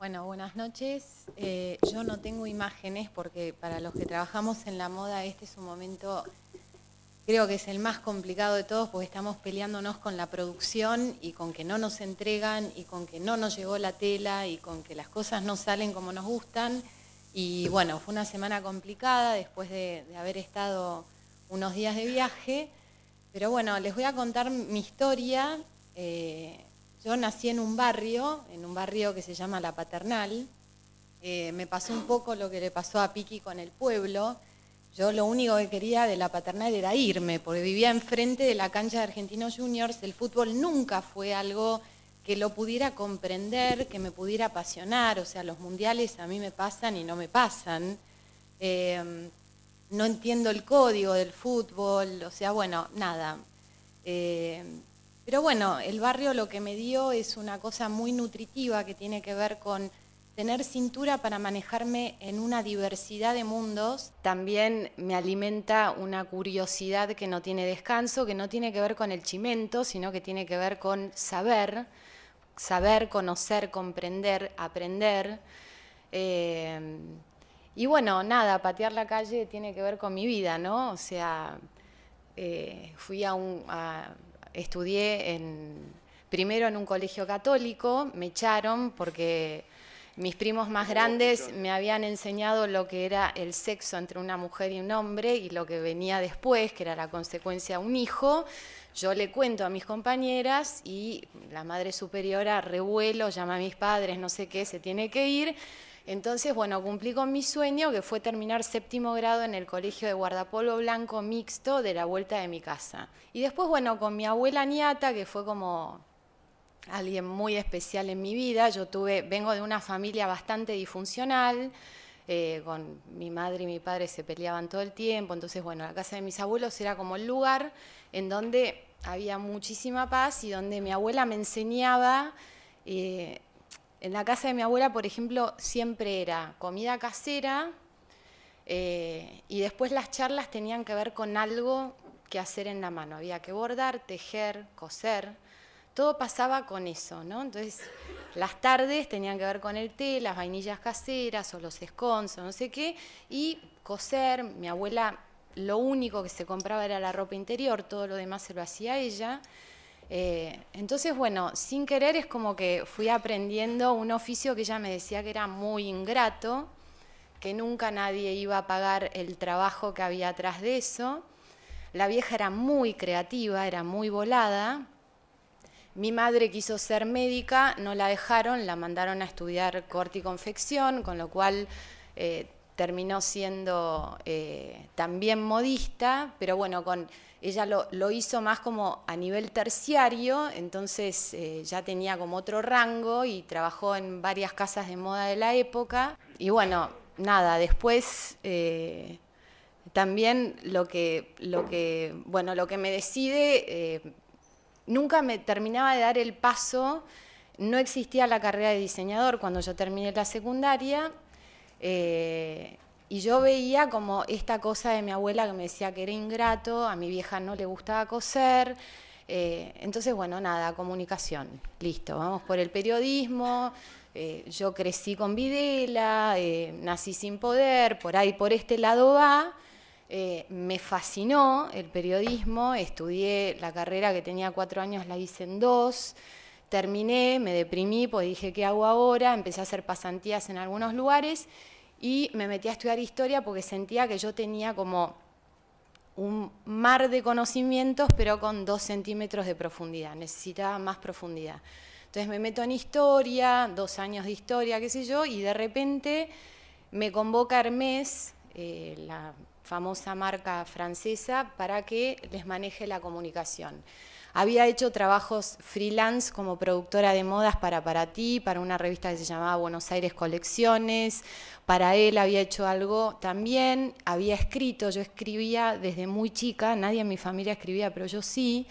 Bueno, buenas noches. Yo no tengo imágenes porque para los que trabajamos en la moda este es un momento, creo que es el más complicado de todos porque estamos peleándonos con la producción y con que no nos entregan y con que no nos llegó la tela y con que las cosas no salen como nos gustan. Y bueno, fue una semana complicada después de haber estado unos días de viaje. Pero bueno, les voy a contar mi historia. Yo nací en un barrio que se llama La Paternal. Me pasó un poco lo que le pasó a Piqui con el pueblo. Yo lo único que quería de La Paternal era irme, porque vivía enfrente de la cancha de Argentinos Juniors. El fútbol nunca fue algo que lo pudiera comprender, que me pudiera apasionar. O sea, los mundiales a mí me pasan y no me pasan. No entiendo el código del fútbol, o sea, bueno, nada. Pero bueno, el barrio lo que me dio es una cosa muy nutritiva que tiene que ver con tener cintura para manejarme en una diversidad de mundos. También me alimenta una curiosidad que no tiene descanso, que no tiene que ver con el chimento, sino que tiene que ver con saber, conocer, comprender, aprender. Y bueno, nada, patear la calle tiene que ver con mi vida, ¿no? O sea, estudié primero en un colegio católico, me echaron porque mis primos más grandes me habían enseñado lo que era el sexo entre una mujer y un hombre y lo que venía después, que era la consecuencia de un hijo. Yo le cuento a mis compañeras y la madre superiora, revuelo, llama a mis padres, no sé qué, se tiene que ir. Entonces, bueno, cumplí con mi sueño, que fue terminar 7º grado en el colegio de guardapolvo blanco mixto de la vuelta de mi casa. Y después, bueno, con mi abuela niata, que fue como alguien muy especial en mi vida. Vengo de una familia bastante disfuncional, con mi madre y mi padre se peleaban todo el tiempo, entonces bueno, la casa de mis abuelos era como el lugar en donde había muchísima paz y donde mi abuela me enseñaba. En la casa de mi abuela, por ejemplo, siempre era comida casera, y después las charlas tenían que ver con algo que hacer en la mano. Había que bordar, tejer, coser. Todo pasaba con eso, ¿no? Entonces, las tardes tenían que ver con el té, las vainillas caseras o los scones o no sé qué, y coser. Mi abuela, lo único que se compraba era la ropa interior, todo lo demás se lo hacía ella. Entonces, bueno, sin querer es como que fui aprendiendo un oficio que ella me decía que era muy ingrato, que nunca nadie iba a pagar el trabajo que había atrás de eso. La vieja era muy creativa, era muy volada. Mi madre quiso ser médica, no la dejaron, la mandaron a estudiar corte y confección, con lo cual terminó siendo también modista, pero bueno, ella lo hizo más como a nivel terciario, entonces ya tenía como otro rango y trabajó en varias casas de moda de la época. Y bueno, nada, después también lo que me decide, nunca me terminaba de dar el paso. No existía la carrera de diseñador cuando yo terminé la secundaria, y yo veía como esta cosa de mi abuela que me decía que era ingrato, a mi vieja no le gustaba coser. Entonces, bueno, nada, comunicación, listo, vamos por el periodismo. Yo crecí con Videla, nací sin poder, por ahí por este lado va. Me fascinó el periodismo, estudié la carrera que tenía 4 años, la hice en 2, terminé, me deprimí, pues dije, ¿qué hago ahora? Empecé a hacer pasantías en algunos lugares y me metí a estudiar historia porque sentía que yo tenía como un mar de conocimientos, pero con 2 centímetros de profundidad, necesitaba más profundidad. Entonces me meto en historia, 2 años de historia, qué sé yo, y de repente me convoca Hermès, la famosa marca francesa, para que les maneje la comunicación. Había hecho trabajos freelance como productora de modas para Paraty, para una revista que se llamaba Buenos Aires Colecciones. Para él había hecho algo también, había escrito, yo escribía desde muy chica, nadie en mi familia escribía, pero yo sí,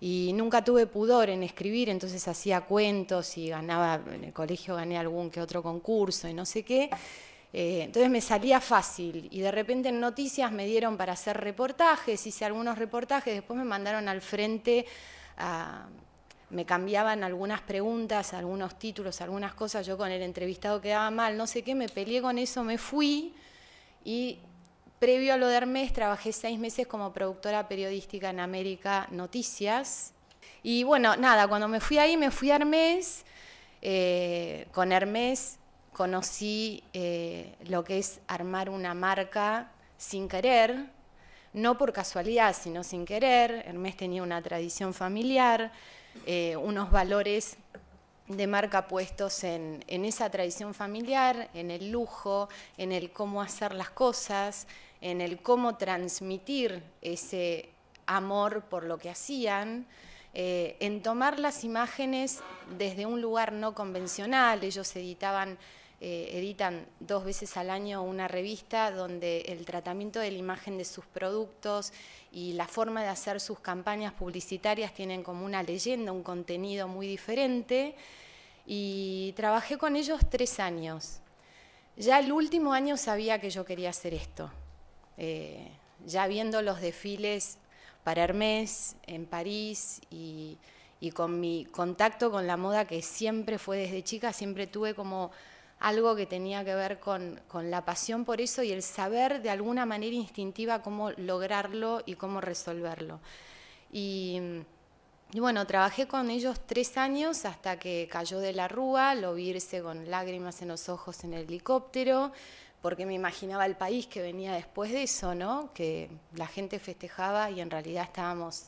y nunca tuve pudor en escribir, entonces hacía cuentos y ganaba, en el colegio gané algún que otro concurso y no sé qué. Entonces me salía fácil y de repente en Noticias me dieron para hacer reportajes, hice algunos reportajes, después me mandaron al frente me cambiaban algunas preguntas, algunos títulos, algunas cosas, yo con el entrevistado quedaba mal, no sé qué, me peleé con eso, me fui y previo a lo de Hermès trabajé 6 meses como productora periodística en América Noticias. Y bueno, nada, cuando me fui ahí, me fui a Hermès. Con Hermès conocí lo que es armar una marca sin querer, no por casualidad, sino sin querer. Hermès tenía una tradición familiar, unos valores de marca puestos en esa tradición familiar, en el lujo, en el cómo hacer las cosas, en el cómo transmitir ese amor por lo que hacían, en tomar las imágenes desde un lugar no convencional. Ellos editan 2 veces al año una revista donde el tratamiento de la imagen de sus productos y la forma de hacer sus campañas publicitarias tienen como una leyenda, un contenido muy diferente. Y trabajé con ellos 3 años. Ya el último año sabía que yo quería hacer esto. Ya viendo los desfiles para Hermès en París y con mi contacto con la moda, que siempre fue desde chica, siempre tuve como algo que tenía que ver con la pasión por eso y el saber de alguna manera instintiva cómo lograrlo y cómo resolverlo. Y bueno, trabajé con ellos 3 años hasta que cayó de la Rúa, lo vi irse con lágrimas en los ojos en el helicóptero, porque me imaginaba el país que venía después de eso, ¿no? Que la gente festejaba y en realidad estábamos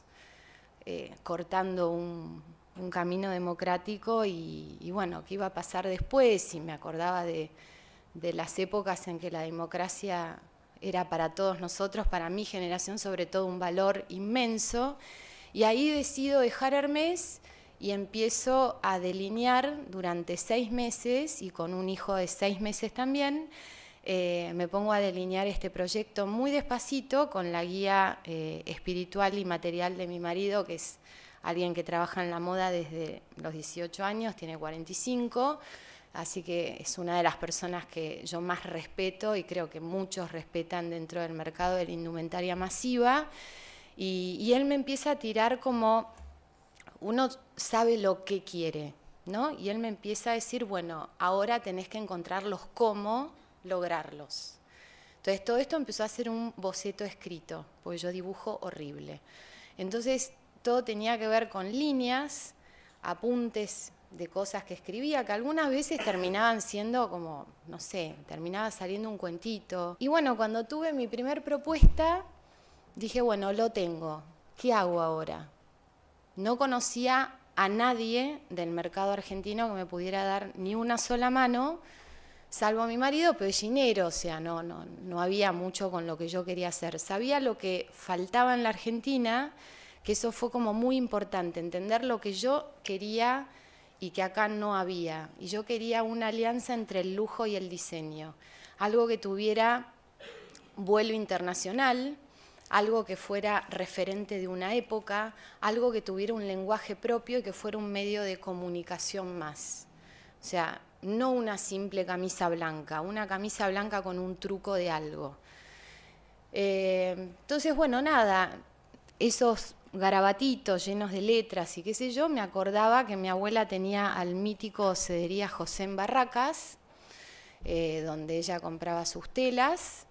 cortando un camino democrático y bueno, qué iba a pasar después, y me acordaba de las épocas en que la democracia era para todos nosotros, para mi generación sobre todo, un valor inmenso. Y ahí decido dejar Hermès y empiezo a delinear durante 6 meses, y con un hijo de 6 meses también, me pongo a delinear este proyecto muy despacito con la guía espiritual y material de mi marido, que es alguien que trabaja en la moda desde los 18 años, tiene 45, así que es una de las personas que yo más respeto y creo que muchos respetan dentro del mercado de la indumentaria masiva. Y él me empieza a tirar como, uno sabe lo que quiere, ¿no? Y él me empieza a decir, bueno, ahora tenés que encontrarlos cómo lograrlos. Entonces todo esto empezó a ser un boceto escrito, porque yo dibujo horrible. Entonces todo tenía que ver con líneas, apuntes de cosas que escribía, que algunas veces terminaban siendo como, no sé, terminaba saliendo un cuentito. Y bueno, cuando tuve mi primer propuesta, dije, bueno, lo tengo, ¿qué hago ahora? No conocía a nadie del mercado argentino que me pudiera dar ni una sola mano, salvo a mi marido, pero es dinero, o sea, no había mucho con lo que yo quería hacer. Sabía lo que faltaba en la Argentina, que eso fue como muy importante, entender lo que yo quería y que acá no había. Y yo quería una alianza entre el lujo y el diseño, algo que tuviera vuelo internacional, algo que fuera referente de una época, algo que tuviera un lenguaje propio y que fuera un medio de comunicación más. O sea, no una simple camisa blanca, una camisa blanca con un truco de algo. Entonces, bueno, nada, esos garabatitos llenos de letras y qué sé yo, me acordaba que mi abuela tenía al mítico Cedería José en Barracas, donde ella compraba sus telas.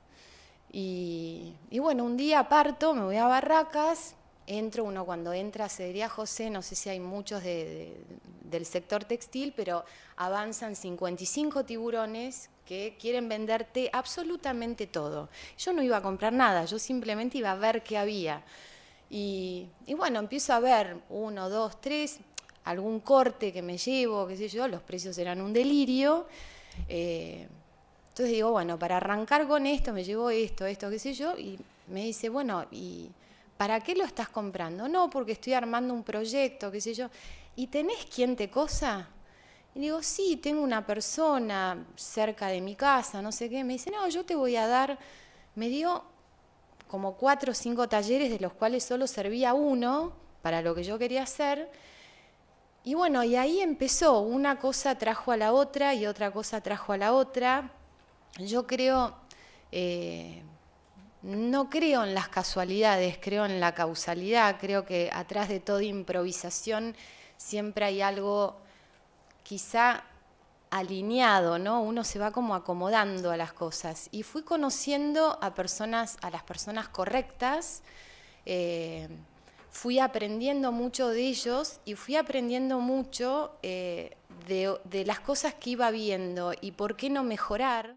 Y bueno, un día parto, me voy a Barracas, entro, uno cuando entra a Cedería José, no sé si hay muchos del sector textil, pero avanzan 55 tiburones que quieren venderte absolutamente todo. Yo no iba a comprar nada, yo simplemente iba a ver qué había. Y bueno, empiezo a ver 1, 2, 3, algún corte que me llevo, qué sé yo, los precios eran un delirio. Entonces digo, bueno, para arrancar con esto, me llevo esto, qué sé yo, y me dice, bueno, ¿y para qué lo estás comprando? No, porque estoy armando un proyecto, qué sé yo. ¿Y tenés quien te cosa? Y digo, sí, tengo una persona cerca de mi casa, no sé qué. Me dice, no, yo te voy a dar, me dio como 4 o 5 talleres, de los cuales solo servía uno para lo que yo quería hacer. Y bueno, y ahí empezó, una cosa trajo a la otra y otra cosa trajo a la otra. Yo creo, no creo en las casualidades, creo en la causalidad, creo que atrás de toda improvisación siempre hay algo quizá alineado, ¿no? Uno se va como acomodando a las cosas. Y fui conociendo a las personas correctas, fui aprendiendo mucho de ellos y fui aprendiendo mucho de las cosas que iba viendo y por qué no mejorar.